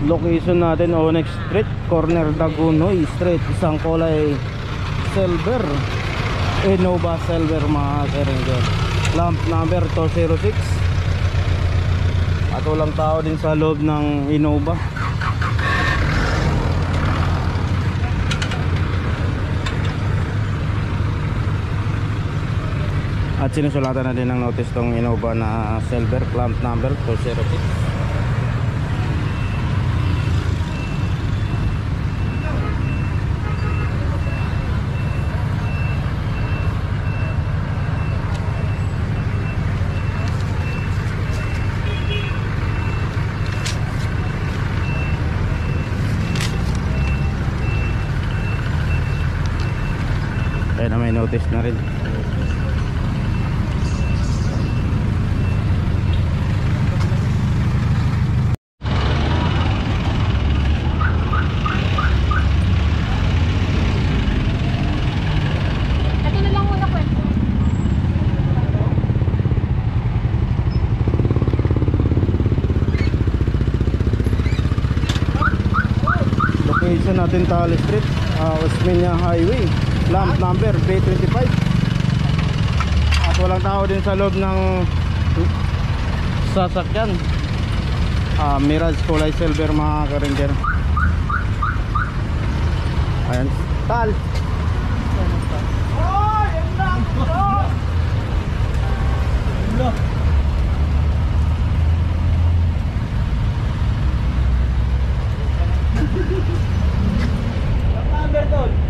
Location natin Onyx Street, corner Dagunoy Street, isang kulay silver, Innova silver mga ka-ranger. Lamp number 206. At walang tao din sa loob ng Innova. At sinusulatan na din ng notice tong Innova na silver, lamp number 206. Kaya na may notice na rin. Location natin Taal Street, Osmeña Highway, lamp number B25. At walang tao din sa loob ng sasakyan. Mirage kulay silver mga ka-ranger. Ayan, Taal.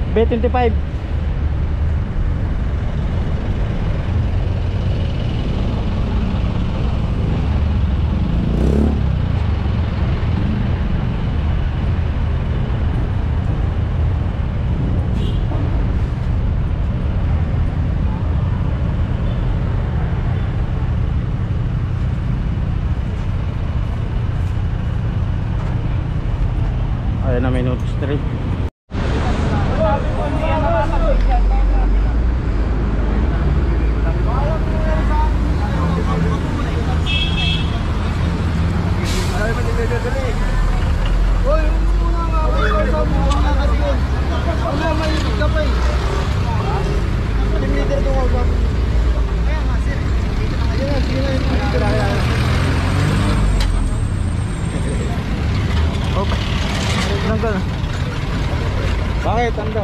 B25. Ayan na may notice na rin. Bakit? Ando?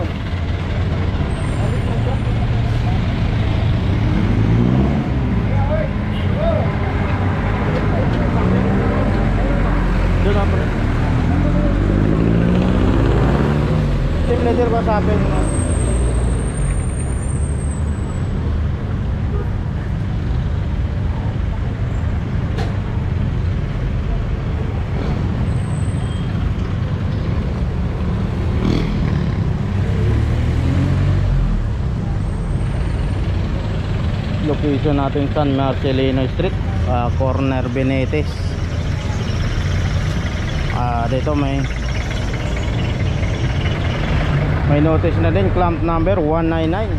Doon na bro. Team leader ba sabi mo? Location natin San Marcelino Street, corner Benetes. Dito may notice na din, clamp number 199.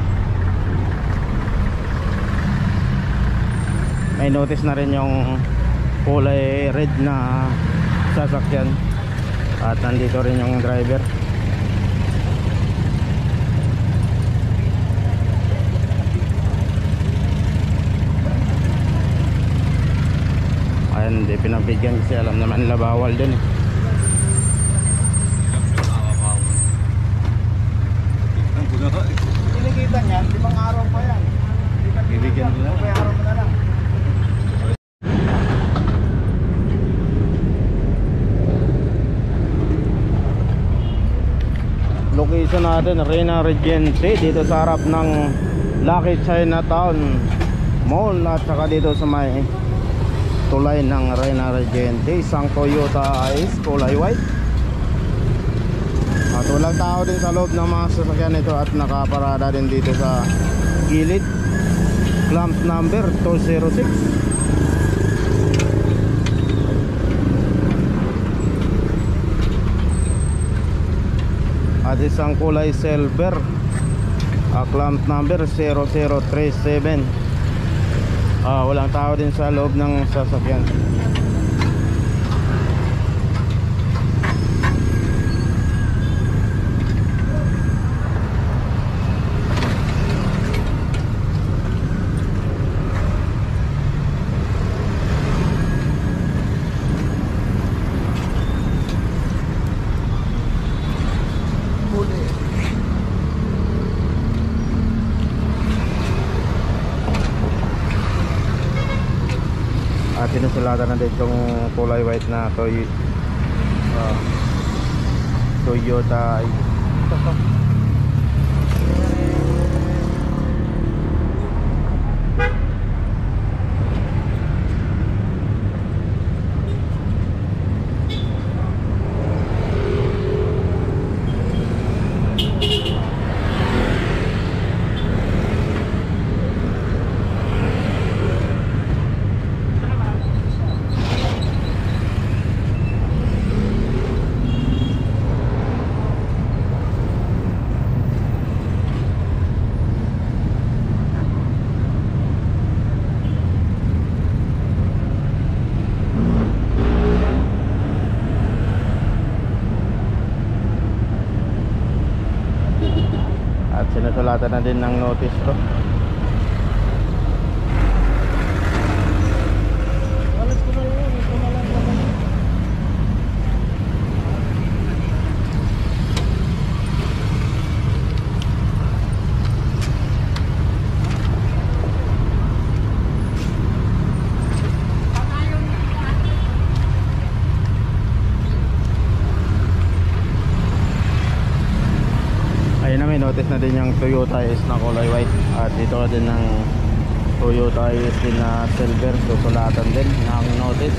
May notice na rin yung kulay red na sasakyan. At nandito rin yung driver. Ayan, hindi pinabigyan kasi alam naman nila bawal din eh. Pinigitan yan, 5 araw pa yan. Bibigyan mo na. 5 araw mo na lang. Location natin, Reyna Regency, dito sa harap ng Lucky Chinatown Mall. At saka dito sa may tulay ng Reyna Regency, isang Toyota Ice kulay white. At walang tao din sa loob ng mga sasakyan nito at nakaparada din dito sa gilid. Clamp number 206. At isang kulay silver, clamp number 0037. Walang tao din sa loob ng sasakyan. At sinusulatan na din yung kulay white na Toyota. Sinusulatan na din ng notice to. Ayun na, may notice na din yung Toyota is na kulay white. At dito na din ng Toyota is din na silver. Susulatan din ng notice.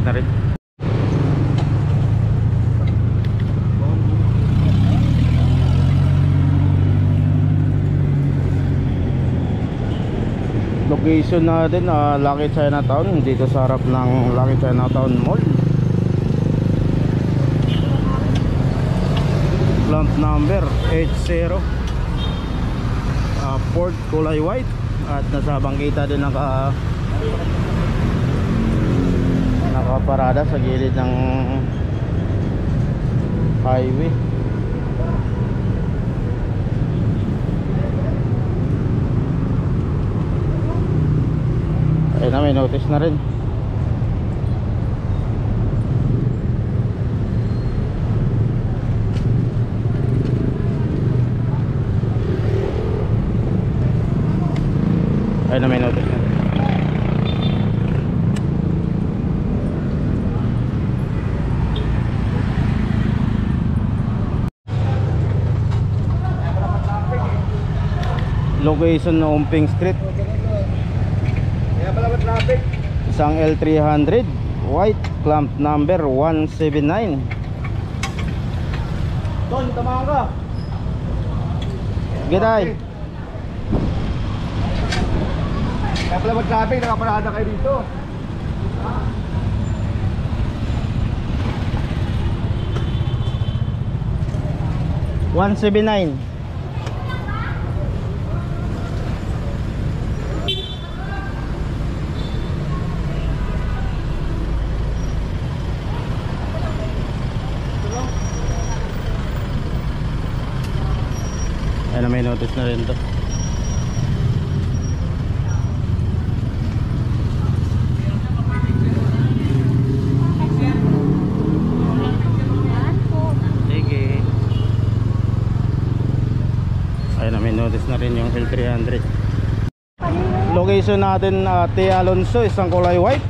Na rin. Location natin Lucky Chinatown, dito sa harap ng Lucky Chinatown Mall. Plant number 80, Ford kulay white. At nasa bangkita din nakaparada sa gilid ng highway. Ayun na, may notice na rin. Ayun na, may notice na rin. Location na Umping Street. Isang L300 white, clamp number 179. Don, tamahan ka. Gitay. Kaya pala mag-traffic, nakaparada kayo dito. 179. Ayan na, may notice na rin to. Sige. Ayan na, may notice na rin yung L300. Location natin T. Alonso, isang kulay white.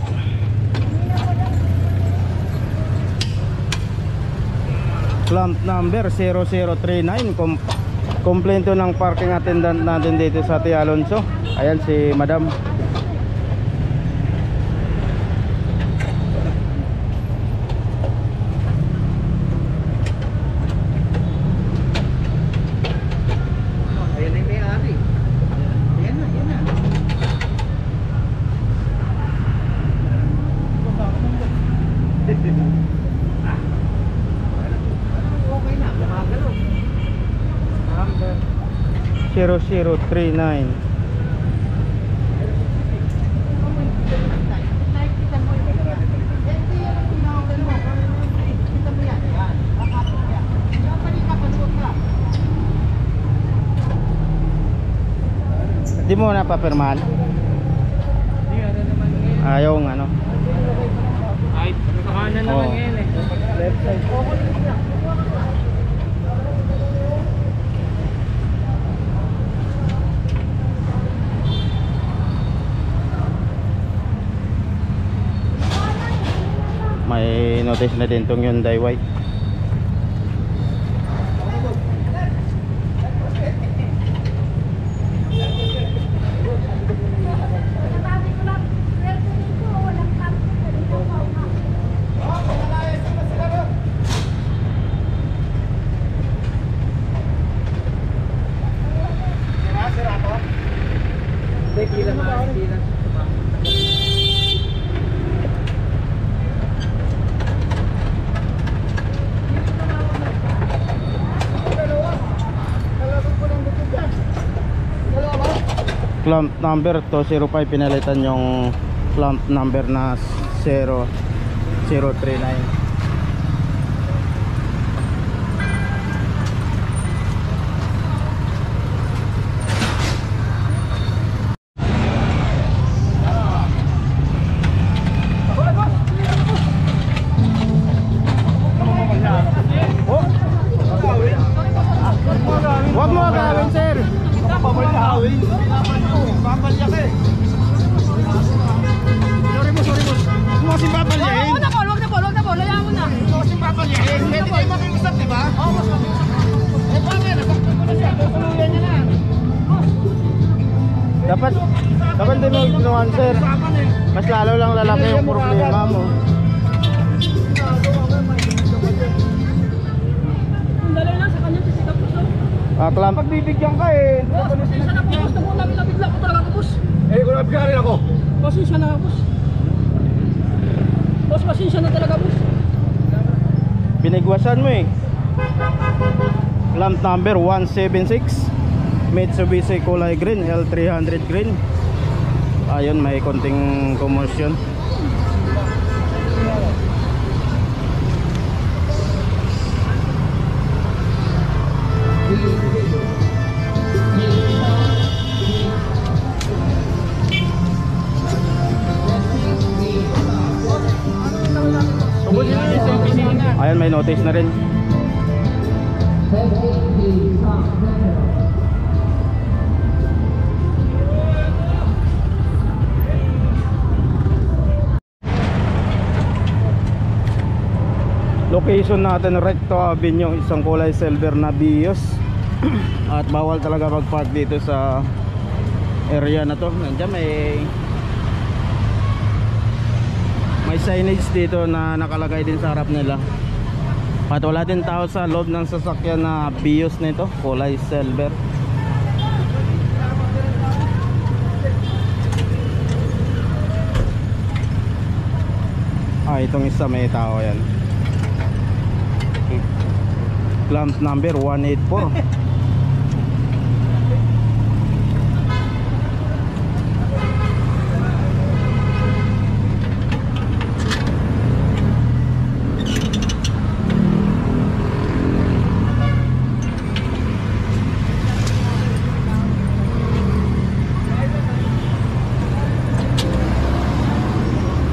Clamp number 0039 compact. Komplento ng parking attendant natin dito sa Tia Alonso. Ayan si Madam. Ayan na yung may-ari. Ayan na, ayan na. Okay na, gumagalaw. Number 0039. Di mo napapirmahan? Ayaw ng ano. Ay, nakahanan naman Oo. ngayon eh. Left side. May notice na din tong Hyundai White. Kila mas, kila. Clamp number 205, pinalitan yung clamp number na 0039. Huwag mo agawin, sir. Pamalyakin. Pamalyakin. Sorry mo. Huwag mo kasing papalyakin. Huwag na po. Layaan mo na. Huwag mo kasing papalyakin. Pwede kayo makiusap, di ba? Oo, mas eh, bakit? Nasaktan ko na siya. Tutuluyan niya na. Dapat di mo ignoran, sir. Mas lalo lang lalaki yung problema mo. Kung dalaw lang sa kanya, sisikap ko siya. Clamp. Pagbibigyan ka eh. Boss, pasensya na po. Gusto mo namin nabigla ko talaga ko, boss. Eh, kung nabigyan ako. Pasensya na, boss. Boss, pasensya na talaga, boss. Binigwasan mo eh. Clamp number 176, Mitsubishi kulay green, L300 green. Ayun, may konting commotion. Ayan, may notice na rin. Location natin, Recto Avenue, isang kulay silver na Vios. At bawal talaga mag-park dito sa area na to. Nandiyan may signage dito na nakalagay din sa harap nila. At wala din tao sa loob ng sasakyan na Vios nito, kulay silver. Itong isa may tao yan. Clamp number 184.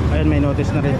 Ayan, may notice na rin.